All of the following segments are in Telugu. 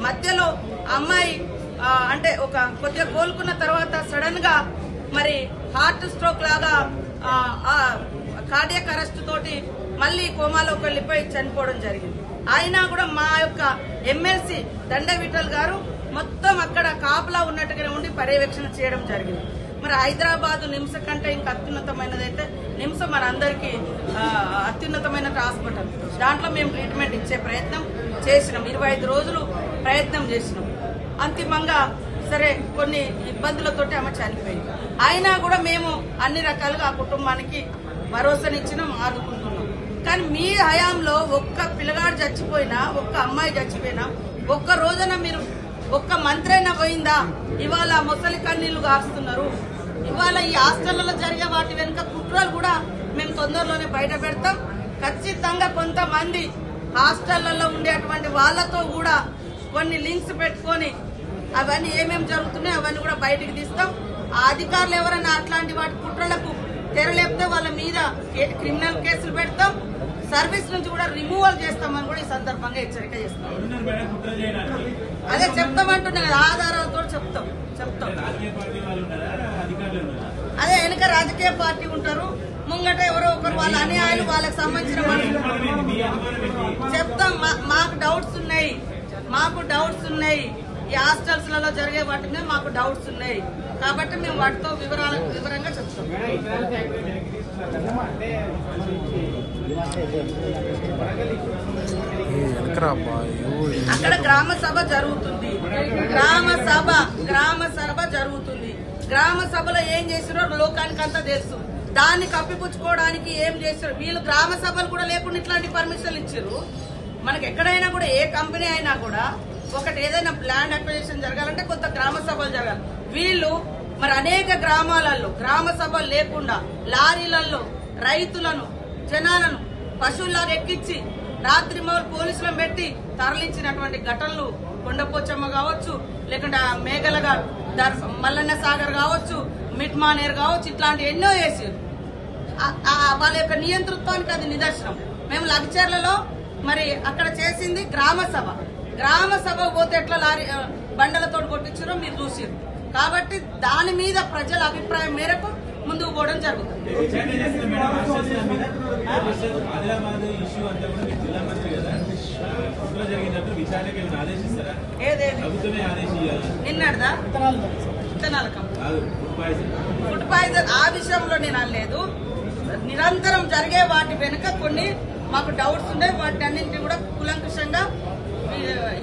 మధ్యలో అమ్మాయి అంటే ఒక కొద్దిగా కోలుకున్న తర్వాత సడన్ గా మరి హార్ట్ స్ట్రోక్ లాగా కార్డియాక్ అరెస్ట్ తోటి మళ్ళీ కోమాలోకి వెళ్లిపోయి చనిపోవడం జరిగింది. అయినా కూడా మా యొక్క ఎమ్మెల్సీ దండ విఠల్ గారు మొత్తం అక్కడ కాపలా ఉన్నట్టుగానే ఉండి పర్యవేక్షణ చేయడం జరిగింది. మరి హైదరాబాద్ నిమ్స్ కంటే ఇంకా అత్యున్నతమైనదైతే నిమ్స్ మనందరికీ అత్యున్నతమైన హాస్పిటల్. దాంట్లో మేము ట్రీట్మెంట్ ఇచ్చే ప్రయత్నం చేసినాం. 25 రోజులు ప్రయత్నం చేసినాం. అంతిమంగా సరే కొన్ని ఇబ్బందులతోటి ఆమె చనిపోయింది. అయినా కూడా మేము అన్ని రకాలుగా ఆ కుటుంబానికి భరోసానిచ్చినాం, ఆదుకుంటున్నాం. కానీ మీ హయాంలో ఒక్క పిల్లగాడు చచ్చిపోయినా, ఒక్క అమ్మాయి చచ్చిపోయినా, ఒక్క రోజున మీరు ఒక్క మంత్రి అయినా పోయిందా? ఇవాళ ముసలి కన్నీళ్లు కాస్తున్నారు. ఇవాళ ఈ హాస్టళ్లలో జరిగే వాటి వెనుక కుట్రలు కూడా మేము తొందరలోనే బయట పెడతాం. ఖచ్చితంగా కొంతమంది హాస్టళ్లలో ఉండేటువంటి వాళ్ళతో కూడా కొన్ని లింక్స్ పెట్టుకొని అవన్నీ ఏమేమి జరుగుతున్నాయో అవన్నీ కూడా బయటికి తీస్తాం. ఆ అధికారులు ఎవరైనా అట్లాంటి వాటి కుట్రలకు తెరలేపితే వాళ్ళ మీద క్రిమినల్ కేసులు పెడతాం. సర్వీస్ నుంచి కూడా రిమూవల్ చేస్తామని కూడా ఈ సందర్భంగా హెచ్చరిక చేస్తాం. అదే చెప్తామంటున్నా కదా, ఆధారాలతో చెప్తాం. అదే వెనుక రాజకీయ పార్టీ ఉంటారు, ముంగట ఎవరో ఒకరు వాళ్ళ అన్యాయాలు వాళ్ళకి సంబంధించిన చెప్తాం. మాకు డౌట్స్ ఉన్నాయి. ఈ హాస్టల్స్ లలో జరిగే వాటి మీద మాకు డౌట్స్ ఉన్నాయి కాబట్టి మేము వాటితో వివరంగా చెప్తాం. అక్కడ గ్రామ సభ జరుగుతుంది. గ్రామ సభలో ఏం చేసిరో లోకానికి అంతా తెలుసు. దాన్ని కప్పిపుచ్చుకోవడానికి ఏం చేశారు వీళ్ళు? గ్రామ సభలు కూడా లేకుండా ఇట్లాంటి పర్మిషన్లు ఇచ్చారు. మనకి ఎక్కడైనా కూడా ఏ కంపెనీ అయినా కూడా ఒకటి ఏదైనా ల్యాండ్ అక్విజిషన్ జరగాలంటే కొంత గ్రామ సభలు జరగాలి. వీళ్ళు మరి అనేక గ్రామాలలో గ్రామ సభలు లేకుండా లారీలలో రైతులను, జనాలను పశువులాగా ఎక్కించి రాత్రి పోలీసులను పెట్టి తరలించినటువంటి ఘటనలు కొండపోచమ్మ కావచ్చు, లేకుంటే మేఘలగా మల్లన్న సాగర్ కావచ్చు, మిట్మానేర్ కావచ్చు, ఇట్లాంటి ఎన్నో చేసారు. వాళ్ళ యొక్క నియంతృత్వానికి అది నిదర్శనం. మేము లగ్చర్లలో మరి అక్కడ చేసింది గ్రామ సభ పోతే ఎట్లా లారీ బండలతో కొట్టించారో మీరు చూసారు. కాబట్టి దాని మీద ప్రజల అభిప్రాయం మేరకు ముందుకు పోవడం జరుగుతుంది. నిన్నదా ఫుడ్ పాయిజన్ ఆ విషయంలో నేను అనలేదు. నిరంతరం జరిగే వాటి వెనుక కొన్ని మాకు డౌట్స్ ఉన్నాయి. వాటి అన్నింటినీ కూడా కులంకుషంగా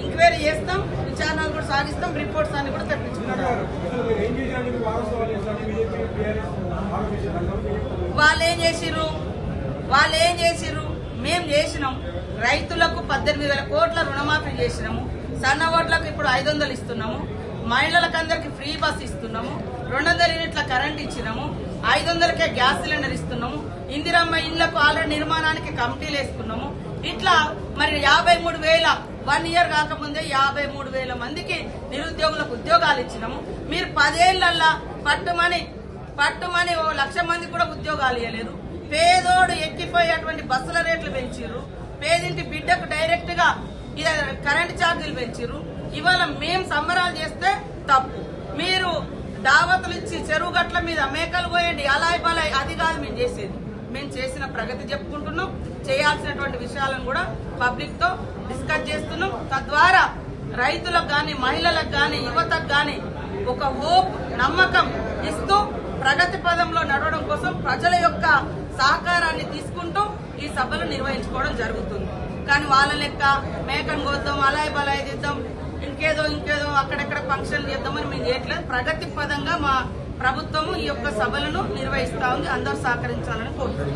ఎంక్వైరీ చేస్తాం, విచారణలు కూడా సాగిస్తాం, రిపోర్ట్స్ అన్ని కూడా తెప్పించుకుంటాం. వాళ్ళు ఏం చేసిర్రు? మేము చేసినాం. రైతులకు 18,000 కోట్ల రుణమాఫీ చేసినాము. సన్న ఓట్లకు ఇప్పుడు 500 ఇస్తున్నాము. మహిళలకు అందరికి ఫ్రీ బస్ ఇస్తున్నాము. 200 యూనిట్ల కరెంట్ ఇచ్చినాము. 500కే గ్యాస్ సిలిండర్ ఇస్తున్నాము. ఇందిరమ్మ ఇళ్లకు ఆల్రెడీ నిర్మాణానికి కమిటీలు వేసుకున్నాము. ఇట్లా మరి 53,000 1 ఇయర్ కాకముందే 53,000 మందికి నిరుద్యోగులకు ఉద్యోగాలు ఇచ్చినాము. మీరు 10 ఏళ్లల్లా పట్టుమని 1,00,000 మందికి కూడా ఉద్యోగాలు ఇవ్వలేదు. పేదోడు ఎక్కిపోయేటువంటి బస్సుల రేట్లు పెంచారు. పేదింటి బిడ్డకు డైరెక్ట్ గా కరెంట్ ఛార్జీలు పెంచారు. ఇవాళ మేము సంబరాలు చేస్తే తప్పు. మీరు దావతులు ఇచ్చి చెరువు గట్ల మీద మేకలు పోయండి, అలాయ్ బలాయ్, అది కాదు మేము చేసేది. మేము చేసిన ప్రగతి చెప్పుకుంటున్నాం. చేయాల్సినటువంటి విషయాలను కూడా పబ్లిక్ తో డిస్కస్ చేస్తున్నాం. తద్వారా రైతులకు గాని, మహిళలకు గాని, యువతకు గాని ఒక హోప్, నమ్మకం ఇస్తూ ప్రగతి పదంలో నడవడం కోసం ప్రజల యొక్క సహకారాన్ని తీసుకుంటూ ఈ సభలు నిర్వహించుకోవడం జరుగుతుంది. కానీ వాళ్ళ లెక్క మేకను కోద్దాం, అలాయ్ బలాయ్ చేద్దాం, ఇంకేదో అక్కడెక్కడ ఫంక్షన్లు చేద్దామని మేము చేయట్లేదు. ప్రగతి పదంగా మా ప్రభుత్వము ఈ యొక్క సభలను నిర్వహిస్తా ఉంది. అందరూ సహకరించాలని కోరుతున్నాం.